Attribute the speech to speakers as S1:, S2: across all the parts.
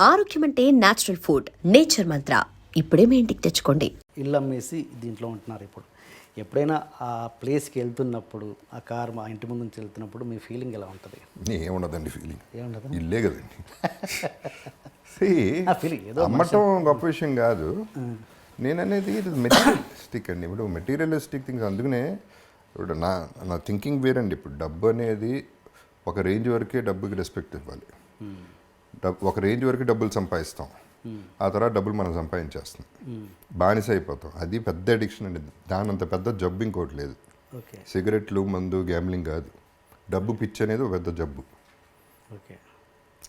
S1: ఆరోగ్యం అంటే natural food. Nature మంత్ర ఇప్పుడే మీ ఇంటికి తెచ్చుకోండి.
S2: ఇల్లు అమ్మేసి దీంట్లో ఉంటున్నారు. ఇప్పుడు ఎప్పుడైనా ఆ ప్లేస్కి వెళ్తున్నప్పుడు, ఆ కార్ మా ఇంటి ముందు నుంచి వెళ్తున్నప్పుడు మీ ఫీలింగ్ ఎలా ఉంటుంది?
S3: ఏముండదండి ఫీలింగ్,
S2: ఏముండదు,
S3: ఇల్లే కదండి.
S2: ఫీలింగ్ ఏదో
S3: అమ్మటం గొప్ప విషయం కాదు. నేననేది ఇది మెటీరియలిస్టిక్ అండి. ఇప్పుడు మెటీరియలిస్టిక్ థింగ్స్. అందుకనే ఇప్పుడు నా థింకింగ్ వేరండి. ఇప్పుడు డబ్బు అనేది ఒక రేంజ్ వరకే డబ్బుకి రెస్పెక్ట్ ఇవ్వాలి. ఒక రేంజ్ వరకు డబ్బులు సంపాదిస్తాం, ఆ తర్వాత డబ్బులు మనం సంపాదించేస్తాం, బానిస అయిపోతాం. అది పెద్ద అడిక్షన్ అండి. దానంత పెద్ద జబ్బు ఇంకోటి లేదు. సిగరెట్లు, మందు, గ్యాంబ్లింగ్ కాదు, డబ్బు పిచ్చి అనేది ఒక పెద్ద జబ్బు.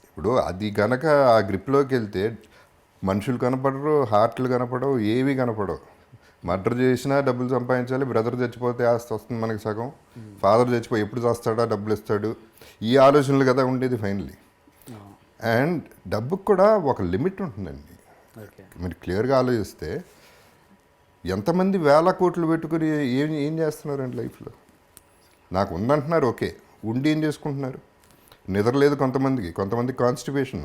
S3: ఇప్పుడు అది గనక ఆ గ్రిప్లోకి వెళ్తే మనుషులు కనపడరు, హార్ట్లు కనపడవు, ఏవి కనపడవు. మర్డర్ చేసినా డబ్బులు సంపాదించాలి, బ్రదర్ చచ్చిపోతే ఆస్తి వస్తుంది మనకి సగం, ఫాదర్ చచ్చిపోయి ఎప్పుడు చేస్తాడా డబ్బులు ఇస్తాడు, ఈ ఆలోచనలు కదా ఉండేది ఫైనలీ. అండ్ డబ్బుకు కూడా ఒక లిమిట్ ఉంటుందండి. మీరు క్లియర్గా ఆలోచిస్తే ఎంతమంది వేల కోట్లు పెట్టుకుని ఏం చేస్తున్నారండి లైఫ్లో? నాకు ఉందంటున్నారు, ఓకే, ఉండి ఏం చేసుకుంటున్నారు? నిద్రలేదు కొంతమందికి కాన్స్టిపేషన్,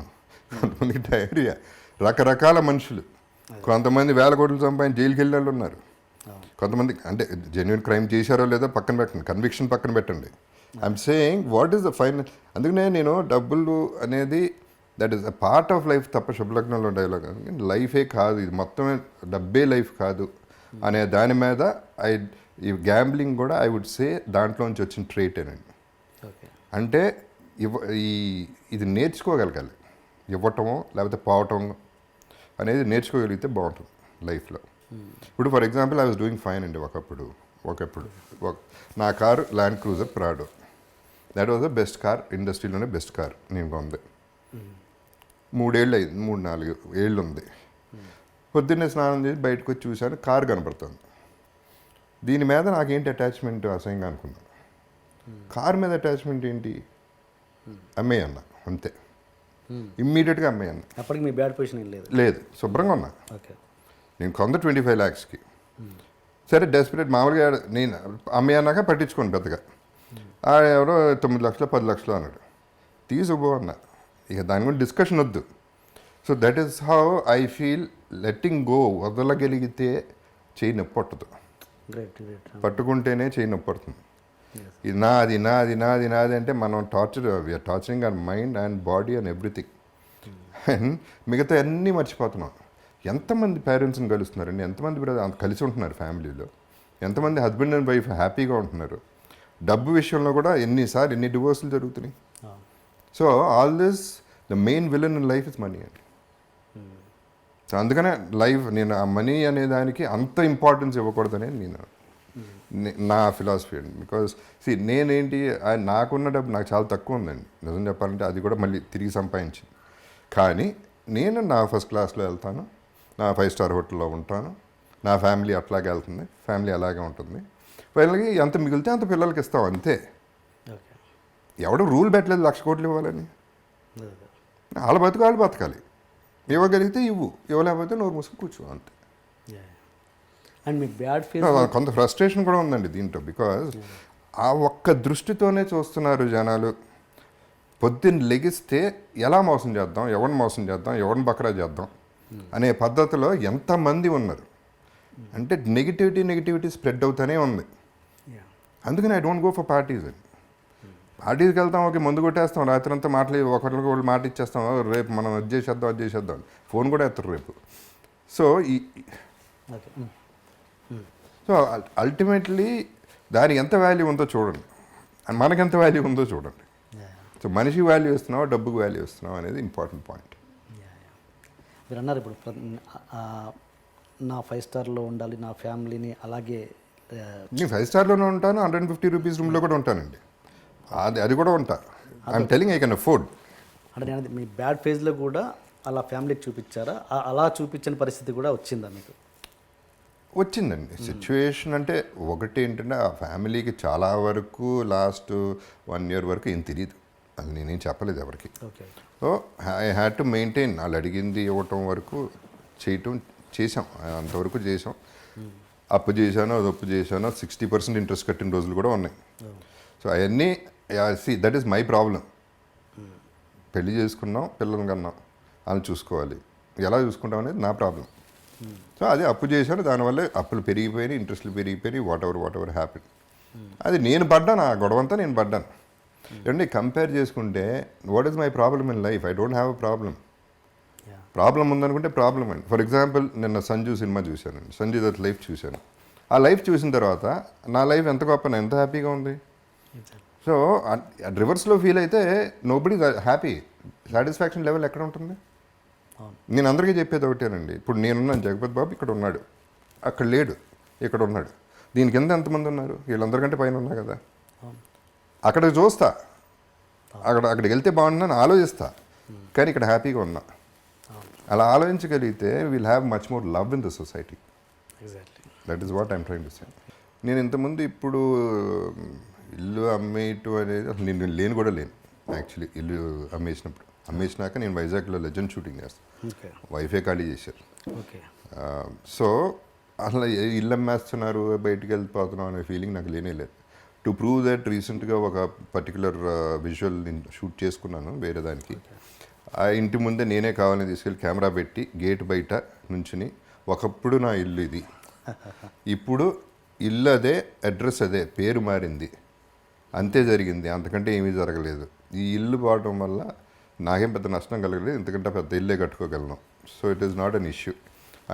S3: కొంతమందికి డయేరియా, రకరకాల మనుషులు. కొంతమంది వేల కోట్లు సంపాదించి జైలుకి వెళ్ళే వాళ్ళు ఉన్నారు. కొంతమంది అంటే జెన్యున్ క్రైమ్ చేశారో లేదో పక్కన పెట్టండి, కన్విక్షన్ పక్కన పెట్టండి. I'm saying what is the final. అందుకనే నేను డబ్బులు అనేది that is a part of life తప్ప శుభలగ్నంలో డైలాగ్ లైఫే కాదు, ఇది మొత్తమే డబ్బే లైఫ్ కాదు అనే దాని మీద ఈ గ్యాంబ్లింగ్ కూడా ఐ వుడ్ సే దాంట్లోంచి వచ్చిన ట్రేటేనండి. అంటే ఇది నేర్చుకోగలగాలి, ఇవ్వటమో లేకపోతే పోవటం అనేది నేర్చుకోగలిగితే బాగుంటుంది లైఫ్లో. ఇప్పుడు for example I was doing fine అండి. ఒకప్పుడు నా car land cruiser prado. That was the best car, ఇండస్ట్రీలోనే బెస్ట్ కార్ నేను కొంది. 3-4 ఏళ్ళు ఉంది. పొద్దున్నే స్నానం చేసి బయటకు వచ్చి చూశాను, కారు కనపడుతుంది. దీని మీద నాకేంటి అటాచ్మెంట్ అసహ్యంగా అనుకున్నాను. కారు మీద అటాచ్మెంట్ ఏంటి? అమ్మేయన్నా అంతే, ఇమ్మీడియట్గా అమ్మేయన్నా.
S2: అప్పటికి మీ బ్యాడ్ పొజిషన్
S3: లేదు, శుభ్రంగా ఉన్నా. నేను కొంద 25 lakhsకి. సరే డెస్పరేట్ మామూలుగా నేను అమ్మేయన్నాక పట్టించుకోండి పెద్దగా. ఎవరో 9 లక్షలు 10 లక్షలు అన్నాడు, తీసుకుపో అన్నా. ఇక దాని గురించి డిస్కషన్ వద్దు. So that is how I feel. Letting go, వదలగలిగితే చేయి నొప్పి పట్టదు, పట్టుకుంటేనే చేయి నొప్పి పడుతుంది. ఇది నాది అంటే మనం we are torturing our mind and body and everything. And మిగతా అన్నీ మర్చిపోతున్నాం. ఎంతమంది పేరెంట్స్ని కలుస్తున్నారండి, ఎంతమంది కలిసి ఉంటున్నారు ఫ్యామిలీలో, ఎంతమంది హస్బెండ్ అండ్ వైఫ్ హ్యాపీగా ఉంటున్నారు. డబ్బు విషయంలో కూడా ఎన్ని డివోర్సులు జరుగుతున్నాయి. So all this the main villain in life is money అండి. సో అందుకనే నేను ఆ మనీ అనే దానికి అంత ఇంపార్టెన్స్ ఇవ్వకూడదనే నా ఫిలాసఫీ అండి. బికాజ్ నేనేంటి, నాకున్న డబ్బు నాకు చాలా తక్కువ ఉందండి నిజం చెప్పాలంటే. అది కూడా మళ్ళీ తిరిగి సంపాదించింది. కానీ నేను నా ఫస్ట్ క్లాస్లో వెళ్తాను, నా 5-star హోటల్లో ఉంటాను, నా ఫ్యామిలీ అట్లాగే వెళ్తుంది, ఫ్యామిలీ అలాగే ఉంటుంది. వీళ్ళకి ఎంత మిగిలితే అంత పిల్లలకి ఇస్తాం అంతే. ఎవడు రూల్ పెట్టలేదు 1,00,000 కోట్లు ఇవ్వాలని. వాళ్ళ వాళ్ళు బతకాలి. ఇవ్వగలిగితే ఇవ్వలేకపోతే నోరు మూసుకు కూర్చో అంతే.
S2: అండ్ మీకు బ్యాడ్ ఫీల్,
S3: కొంత ఫ్రస్ట్రేషన్ కూడా ఉందండి దీంట్లో. బికాజ్ ఆ ఒక్క దృష్టితోనే చూస్తున్నారు జనాలు. పొద్దున్న లెగిస్తే ఎలా మోసం చేద్దాం, ఎవరిని బకరా చేద్దాం అనే పద్ధతిలో ఎంతమంది ఉన్నారు అంటే నెగిటివిటీ స్ప్రెడ్ అవుతూనే ఉంది. అందుకని I don't go for parties అండి. పార్టీస్కి వెళ్తాం, ఓకే, ముందు కొట్టేస్తాం, రాత్రి అంతా ఒకరికి వాళ్ళు మాట ఇచ్చేస్తాం, రేపు మనం అది చేసేద్దాం ఫోన్ కూడా ఎత్తారు రేపు. సో అల్టిమేట్లీ దానికి ఎంత వాల్యూ ఉందో చూడండి, అండ్ మనకెంత వాల్యూ ఉందో చూడండి. సో మనిషికి వాల్యూ ఇస్తున్నావా, డబ్బుకి వాల్యూ ఇస్తున్నావా అనేది ఇంపార్టెంట్ పాయింట్.
S2: మీరు అన్నారు ఇప్పుడు నా 5-starలో ఉండాలి, నా ఫ్యామిలీని అలాగే.
S3: నేను 5-starలోనే ఉంటాను, 150 రూపీస్ రూమ్లో కూడా ఉంటానండి. అది కూడా ఉంటా. I'm telling I can afford.
S2: అంటే నేను మీ బ్యాడ్ ఫేజ్లో కూడా అలా ఫ్యామిలీకి చూపించారా? అలా చూపించని పరిస్థితి కూడా వచ్చిందా మీకు?
S3: వచ్చిందండి సిచ్యువేషన్. అంటే ఒకటి ఏంటంటే ఆ ఫ్యామిలీకి చాలా వరకు లాస్ట్ 1 year వరకు ఏం తెలియదు, అది నేనేం చెప్పలేదు ఎవరికి. So I had to maintain. వాళ్ళు అడిగింది ఇవ్వటం వరకు చేసాం, అంతవరకు చేసాం. అప్పు చేశాను, అది అప్పు చేశాను, 60% ఇంట్రెస్ట్ కట్టిన రోజులు కూడా ఉన్నాయి. సో అవన్నీ దట్ ఈస్ మై ప్రాబ్లం. పెళ్లి చేసుకున్నాం, పిల్లలు కన్నాం, వాళ్ళని చూసుకోవాలి, ఎలా చూసుకుంటాం అనేది నా ప్రాబ్లం. సో అది అప్పు చేశాను, దానివల్ల అప్పులు పెరిగిపోయినాయి, ఇంట్రెస్ట్లు పెరిగిపోయినాయి, వాట్ ఎవర్ హ్యాపీ. అది నేను పడ్డాను, ఆ గొడవంతా నేను పడ్డాను. ఏమంటే కంపేర్ చేసుకుంటే what is my problem in life? I don't have a problem ఉందనుకుంటే ప్రాబ్లం అండి. ఫర్ ఎగ్జాంపుల్ నిన్న సంజు సినిమా చూశానండి, సంజయ్ దత్ లైఫ్ చూశాను. ఆ లైఫ్ చూసిన తర్వాత నా లైఫ్ ఎంత గొప్ప, ఎంత హ్యాపీగా ఉంది. సో రివర్స్లో ఫీల్ అయితే నోబడీ హ్యాపీ, సాటిస్ఫాక్షన్ లెవెల్ ఎక్కడ ఉంటుంది? నేను అందరికీ చెప్పేది ఒకటేనండి, ఇప్పుడు నేనున్నాను, జగపతి బాబు ఇక్కడ ఉన్నాడు, అక్కడ లేడు, ఇక్కడ ఉన్నాడు. దీని కింద ఎంతమంది ఉన్నారు? వీళ్ళందరికంటే పైన ఉన్నా కదా. అక్కడికి చూస్తా, అక్కడికి వెళ్తే బాగుంటుందని ఆలోచిస్తా, కానీ ఇక్కడ హ్యాపీగా ఉన్నా. అలా ఆలోచించగలిగితే will have much more love in the society. That is what I'm trying to say. నేను ఇంతకుముందు ఇప్పుడు ఇల్లు అమ్మేయటం అనేది అసలు నేను లేను కూడా లేను యాక్చువల్లీ. ఇల్లు అమ్మేసినాక నేను వైజాగ్లో లెజెండ్ షూటింగ్ చేస్తాను, వైఫే ఖాళీ చేశారు. సో అసలు ఇల్లు అమ్మేస్తున్నారు, బయటికి వెళ్ళిపోతున్నాం అనే ఫీలింగ్ నాకు లేనే లేదు. టు ప్రూవ్ దట్ రీసెంట్గా ఒక పర్టికులర్ విజువల్ నేను షూట్ చేసుకున్నాను వేరే దానికి. ఆ ఇంటి ముందే నేనే కావాలని తీసుకెళ్ళి కెమెరా పెట్టి గేట్ బయట నుంచుని, ఒకప్పుడు నా ఇల్లు ఇది, ఇప్పుడు ఇల్లు అదే, అడ్రస్ అదే, పేరు మారింది, అంతే జరిగింది, అంతకంటే ఏమీ జరగలేదు. ఈ ఇల్లు పోవడం వల్ల నాకేం పెద్ద నష్టం కలగలేదు, ఇంతకంటే పెద్ద ఇల్లే కట్టుకోగలను. So it is not an issue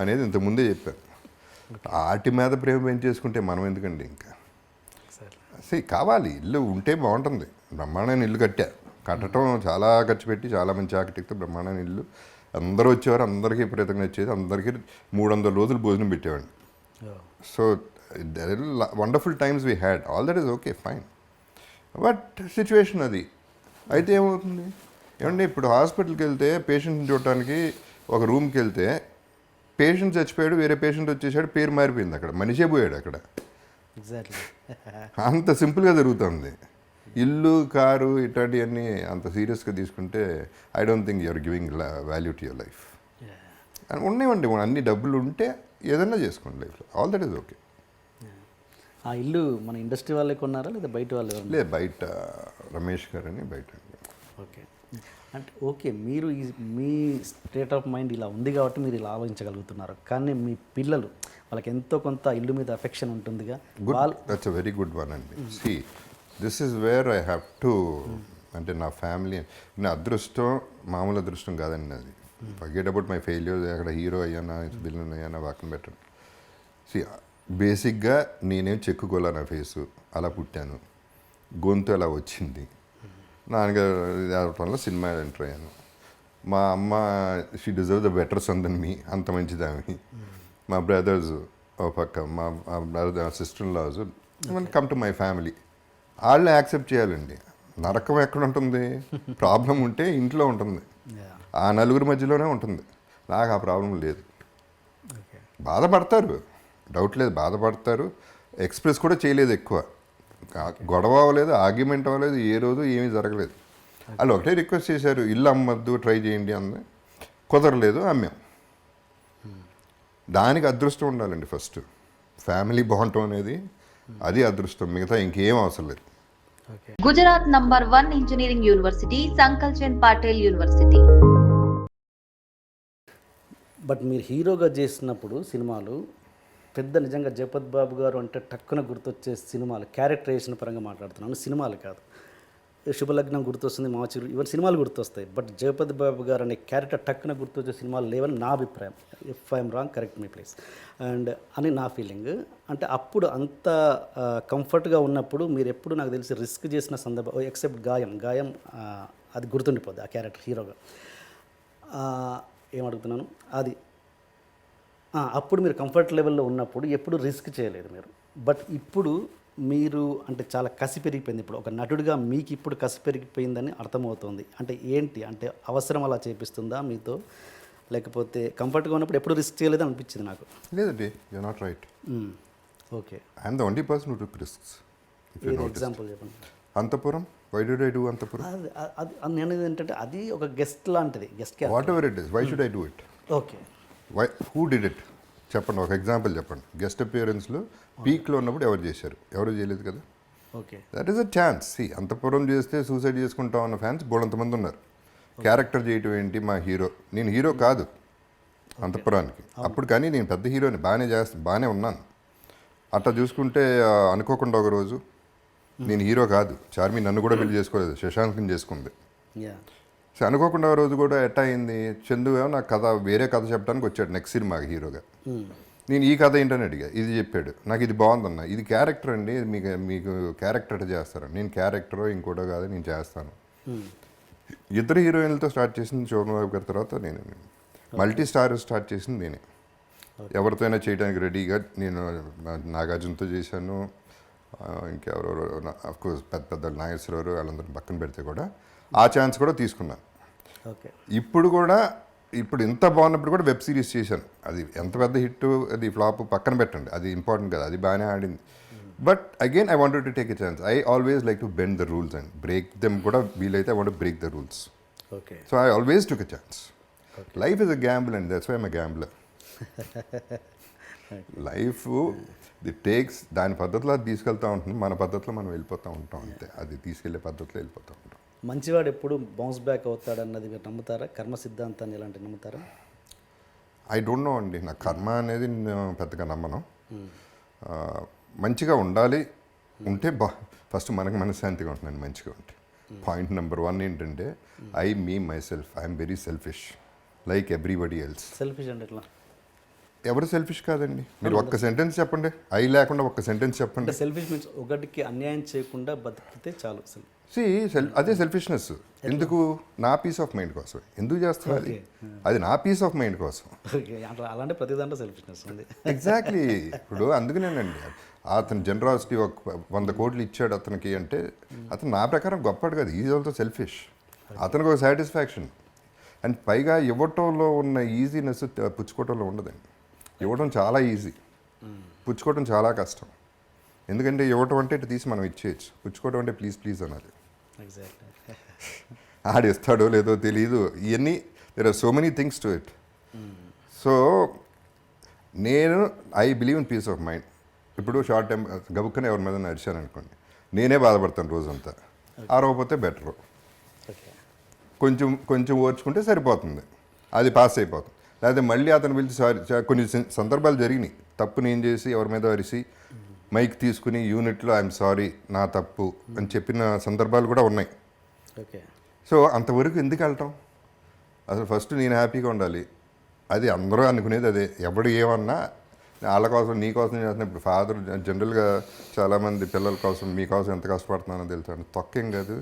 S3: అనేది ఇంతకుముందే చెప్పాను. వాటి మీద ప్రేమ పెంచేసుకుంటే మనం ఎందుకండి ఇంకా కావాలి. ఇల్లు ఉంటే బాగుంటుంది. బ్రహ్మాండమైన ఇల్లు కట్టడం చాలా ఖర్చు పెట్టి చాలా మంచి ఆర్కిటెక్ట్తో బ్రహ్మాండమైన ఇల్లు, అందరూ వచ్చేవారు, అందరికీ విపరీతంగా వచ్చేది, అందరికీ 300 రోజులు భోజనం పెట్టేవాడిని. So wonderful times we had, all that is okay fine. But situation అది అయితే ఏమవుతుంది ఏమంటే, ఇప్పుడు హాస్పిటల్కి వెళ్తే పేషెంట్ని చూడటానికి ఒక రూమ్కి వెళ్తే పేషెంట్ చచ్చిపోయాడు, వేరే పేషెంట్ వచ్చేసాడు, పేరు మారిపోయింది, అక్కడ మనిషే పోయాడు అక్కడ. అంత సింపుల్గా జరుగుతుంది. ఇల్లు, కారు ఇట్లాంటివన్నీ అంత సీరియస్గా తీసుకుంటే I don't think you are giving value to your life. ఉన్నాయండి, అన్ని డబ్బులు ఉంటే ఏదన్నా చేసుకోండి లైఫ్లో, ఆల్ దట్ ఈస్ ఓకే.
S2: ఆ ఇల్లు మన ఇండస్ట్రీ వాళ్ళే కొన్నారా లేదా బయట వాళ్ళు?
S3: లేదు, బయట రమేష్ గారు అని బయట.
S2: ఓకే, అంటే ఓకే, మీరు మీ స్టేట్ ఆఫ్ మైండ్ ఇలా ఉంది కాబట్టి మీరు ఇలా ఆలోచించగలుగుతున్నారు. కానీ మీ పిల్లలు, వాళ్ళకి ఎంతో కొంత ఇల్లు మీద అఫెక్షన్ ఉంటుందిగా.
S3: That's a very good one అండి. See this is where I have to, అంటే నా ఫ్యామిలీ, నా అదృష్టం మామూలు అదృష్టం కాదండి అది. ఫర్గెట్ అబౌట్ మై ఫెయిల్యూర్, అక్కడ హీరో అయ్యానా, విలన్ అయ్యానా పక్కన పెట్టండి. సి బేసిక్గా నేనేం చెక్కుకోలే, నా ఫేసు అలా పుట్టాను, గొంతు అలా వచ్చింది, నాన్నగారు వల్ల సినిమా ఎంటర్ అయ్యాను. మా అమ్మ she deserve the better son then me, అంత మంచిదామి. మా బ్రదర్స్ ఓ పక్క, మా brother sister in laws come to my family, వాళ్ళని యాక్సెప్ట్ చేయాలండి. నరకం ఎక్కడ ఉంటుంది? ప్రాబ్లం ఉంటే ఇంట్లో ఉంటుంది, ఆ నలుగురి మధ్యలోనే ఉంటుంది. నాకు ఆ ప్రాబ్లం లేదు. బాధపడతారు, డౌట్ లేదు, బాధపడతారు. ఎక్స్ప్రెస్ కూడా చేయలేదు ఎక్కువ, గొడవ అవ్వలేదు, ఆర్గ్యుమెంట్ అవ్వలేదు, ఏ రోజు ఏమీ జరగలేదు. వాళ్ళు ఒకటే రిక్వెస్ట్ చేశారు, ఇల్లు అమ్మద్దు, ట్రై చేయండి అంది, కుదరలేదు, అమ్మాం. దానికి అదృష్టం ఉండాలండి ఫస్ట్, ఫ్యామిలీ బాగుంటాం అనేది అది అదృష్టం, మిగతా ఇంకేం అవసరం లేదు.
S4: Gujarat number 1 engineering university Sankalchand Patil university.
S2: But మీరు హీరోగా చేసినప్పుడు సినిమాలు పెద్ద, నిజంగా జగపతి బాబు గారు అంటే టక్కున గుర్తొచ్చే సినిమాలు, క్యారెక్టరైజేషన్ పరంగా మాట్లాడుతున్నాను, సినిమాలు కాదు. శుభలగ్నం గుర్తొస్తుంది, మాచిరు, ఇవన్నీ సినిమాలు గుర్తొస్తాయి. బట్ జగపతి బాబు గారు అనే క్యారెక్టర్ టక్కున గుర్తొచ్చే సినిమాలు లేవని నా అభిప్రాయం. If I'm wrong, correct me please. And అని నా ఫీలింగ్. అంటే అప్పుడు అంత కంఫర్ట్గా ఉన్నప్పుడు మీరు ఎప్పుడు నాకు తెలిసి రిస్క్ చేసిన సందర్భం, ఎక్సెప్ట్ గాయం అది గుర్తుండిపోద్ది ఆ క్యారెక్టర్ హీరోగా. ఏమడుగుతున్నాను అది, అప్పుడు మీరు కంఫర్ట్ లెవెల్లో ఉన్నప్పుడు ఎప్పుడు రిస్క్ చేయలేదు మీరు. బట్ ఇప్పుడు మీరు అంటే చాలా కసి పెరిగిపోయింది. ఇప్పుడు ఒక నటుడిగా మీకు ఇప్పుడు కసి పెరిగిపోయిందని అర్థమవుతుంది. అంటే ఏంటి, అంటే అవసరం అలా చేపిస్తుందా మీతో, లేకపోతే కంఫర్ట్గా ఉన్నప్పుడు ఎప్పుడు రిస్క్ చేయలేదని అనిపించింది నాకు.
S3: లేదండి, you are not right.
S2: Okay,
S3: I'm the only person who took risks.
S2: Example చెప్పండి.
S3: Anthapuram, why did I do Anthapuram?
S2: అది నేను ఏంటంటే అది ఒక గెస్ట్ లాంటిది, guest
S3: whatever it is, why should I do it?
S2: Okay,
S3: why, who did it చెప్పండి, ఒక example చెప్పండి. గెస్ట్ అపియరెన్స్లో పీక్లో ఉన్నప్పుడు ఎవరు చేశారు? ఎవరు చేయలేదు కదా.
S2: Okay,
S3: that is a chance. అంతపురం చేస్తే సూసైడ్ చేసుకుంటాం అన్న ఫ్యాన్స్ బోడంతమంది ఉన్నారు. క్యారెక్టర్ చేయటం ఏంటి మా హీరో. నేను హీరో కాదు అంతఃపురానికి అప్పుడు, కానీ నేను పెద్ద హీరోని బాగానే ఉన్నాను. అట్లా చూసుకుంటే అనుకోకుండా ఒక రోజు నేను హీరో కాదు, చార్మి నన్ను కూడా పెళ్లి చేసుకోలేదు, శశాంక్ని చేసుకుంది.
S2: యా
S3: సో అనుకోకుండా ఒక రోజు కూడా ఎట్టా అయింది, చందు నాకు కథ వేరే కథ చెప్పడానికి వచ్చాడు నెక్స్ట్ సినిమాకి హీరోగా. నేను ఈ కథ ఏంటని అడిగా, ఇది చెప్పాడు. నాకు ఇది బాగుందన్న, ఇది క్యారెక్టర్ అండి, మీకు క్యారెక్టర్ అట్లా చేస్తారు. నేను క్యారెక్టరో ఇంకోటో కాదు, నేను చేస్తాను. ఇద్దరు హీరోయిన్లతో స్టార్ట్ చేసింది శోభన్ గారి తర్వాత నేను. మల్టీ స్టార్ స్టార్ట్ చేసింది నేనే. ఎవరితో అయినా చేయడానికి రెడీగా. నేను నాగార్జునతో చేశాను, ఇంకెవరెవరో అఫ్కోర్స్ పెద్ద పెద్ద నాగేశ్వరరావు వాళ్ళందరినీ పక్కన పెడితే కూడా ఆ ఛాన్స్ కూడా తీసుకున్నాను.
S2: ఓకే.
S3: ఇప్పుడు ఇంత బాగున్నప్పుడు కూడా వెబ్ సిరీస్ చేశాను. అది ఎంత పెద్ద హిట్, అది ఫ్లాప్ పక్కన పెట్టండి, అది ఇంపార్టెంట్ కదా, అది బాగానే ఆడింది. But again I wanted to take a chance. I always like to bend the rules and break them కూడా వీలైతే I want to break the rules.
S2: Okay.
S3: So I always took a chance. Life is a gamble and that's why I'm a gambler. Life the takes దాని పద్ధతిలో అది తీసుకెళ్తూ ఉంటుంది, మన పద్ధతిలో మనం వెళ్ళిపోతూ ఉంటాం అంతే. అది తీసుకెళ్లే పద్ధతిలో వెళ్ళిపోతూ ఉంటాం.
S2: మంచివాడు ఎప్పుడు బౌన్స్ బ్యాక్ అవుతాడన్నది మీరు నమ్ముతారా? కర్మ సిద్ధాంతాన్ని ఇలాంటివి నమ్ముతారా?
S3: ఐ డోంట్ నో అండి, నా కర్మ అనేది నేను పెద్దగా నమ్మను. మంచిగా ఉండాలి, ఉంటే ఫస్ట్ మనకు మనశ్శాంతిగా ఉంటుందండి మంచిగా ఉంటే. పాయింట్ నెంబర్ 1 ఏంటంటే me myself I'm very selfish like everybody else.
S2: Selfish అంటే ఎట్లా?
S3: ఎవరు సెల్ఫిష్ కాదండి. మీరు ఒక్క సెంటెన్స్ చెప్పండి, లేకుండా ఒక్క సెంటెన్స్ చెప్పండి.
S2: అంటే సెల్ఫిష్ మీన్స్ ఒకటికి అన్యాయం చేయకుండా బతికితే చాలు.
S3: అదే సెల్ఫిష్నెస్. ఎందుకు? నా పీస్ ఆఫ్ మైండ్ కోసం. ఎందుకు చేస్తున్నా అది నా పీస్ ఆఫ్ మైండ్ కోసం.
S2: అలాంటి ప్రతి దాంట్లో సెల్ఫిష్నెస్ ఉంది.
S3: ఎగ్జాక్ట్లీ. ఇప్పుడు అందుకనేనండి అతను జనరాసిటీ 100 కోట్లు ఇచ్చాడు అతనికి అంటే అతను నా ప్రకారం గొప్పడు కాదు, ఈజ్ ఆల్సో సెల్ఫిష్. అతనికి ఒక సాటిస్ఫాక్షన్. అండ్ పైగా ఇవ్వటంలో ఉన్న ఈజీనెస్ పుచ్చుకోవటంలో ఉండదండి. ఇవ్వడం చాలా ఈజీ, పుచ్చుకోవడం చాలా కష్టం. ఎందుకంటే ఇవ్వటం అంటే ఇటు తీసి మనం ఇచ్చేయచ్చు, పుచ్చుకోవడం అంటే ప్లీజ్ ప్లీజ్ అనాలి.
S2: ఎగ్జాక్ట్లీ.
S3: ఆడిస్తాడో లేదో తెలియదు. ఇవన్నీ there are so many things to it. So నేను I believe in peace of mind. ఇప్పుడు షార్ట్ టైం గబుక్కనే ఎవరి మీద నడిచాను అనుకోండి, నేనే బాధపడతాను రోజంతా. ఆరవపోతే బెటరు, కొంచెం ఓర్చుకుంటే సరిపోతుంది, అది పాస్ అయిపోతుంది. లేకపోతే మళ్ళీ అతను పిలిచి సారీ, కొన్ని సందర్భాలు జరిగినాయి, తప్పు నేను చేసి ఎవరి మీద అరిసి మైక్ తీసుకుని యూనిట్లో ఐఎమ్ సారీ నా తప్పు అని చెప్పిన సందర్భాలు కూడా ఉన్నాయి.
S2: ఓకే.
S3: సో అంతవరకు ఎందుకు వెళ్ళటం? అసలు ఫస్ట్ నేను హ్యాపీగా ఉండాలి. అది అందరూ అనుకునేది అదే. ఎవడు ఏమన్నా వాళ్ళ కోసం నీ కోసం చేస్తున్నా. ఇప్పుడు ఫాదర్ జనరల్గా చాలామంది పిల్లల కోసం మీకోసం ఎంత కష్టపడుతున్నానో తెలుసు. తొక్కేం కాదు,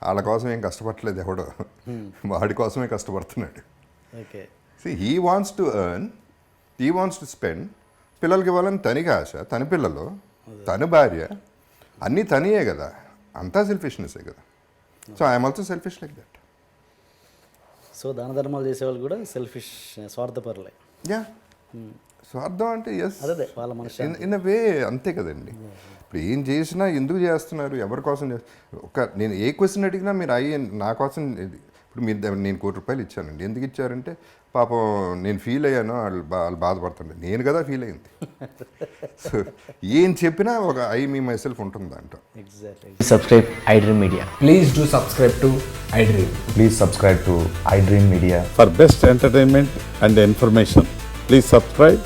S3: వాళ్ళ కోసం ఏం కష్టపడలేదు ఎవడో, వాడి కోసమే కష్టపడుతున్నాడు.
S2: Okay.
S3: He wants to earn, he wants to spend. పిల్లలకి ఇవ్వాలని తనకి ఆశ, తన పిల్లలు, తన భార్య, అన్నీ తనియే కదా, అంతా సెల్ఫిష్నెస్సే కదా. So I'm also selfish like that.
S2: So దాన ధర్మాలు చేసేవాళ్ళు కూడా సెల్ఫిష్, స్వార్థపరులే.
S3: యా, స్వార్థం అంటే ఎస్,
S2: అదే వాళ్ళ మనసు.
S3: ఇన్ అ వే అంతే కదండి. ఇప్పుడు ఏం చేసినా ఎందుకు చేస్తున్నారు, ఎవరి కోసం చేస్తున్నారు? నేను ఏ క్వశ్చన్ అడిగినా మీరు నా కోసం. ఇప్పుడు మీరు నేను ₹1,00,00,000 ఇచ్చానండి, ఎందుకు ఇచ్చారంటే పాపం నేను ఫీల్ అయ్యాను, వాళ్ళు బాధపడుతుండే, నేను కదా ఫీల్ అయింది. సో ఏం చెప్పినా ఒక మీ మై సెల్ఫ్ ఉంటుంది దాంట్లో.
S2: Exactly.
S5: Subscribe iDream Media.
S6: Please do subscribe to iDream.
S7: Please subscribe to iDream Media.
S8: For best entertainment and information, please subscribe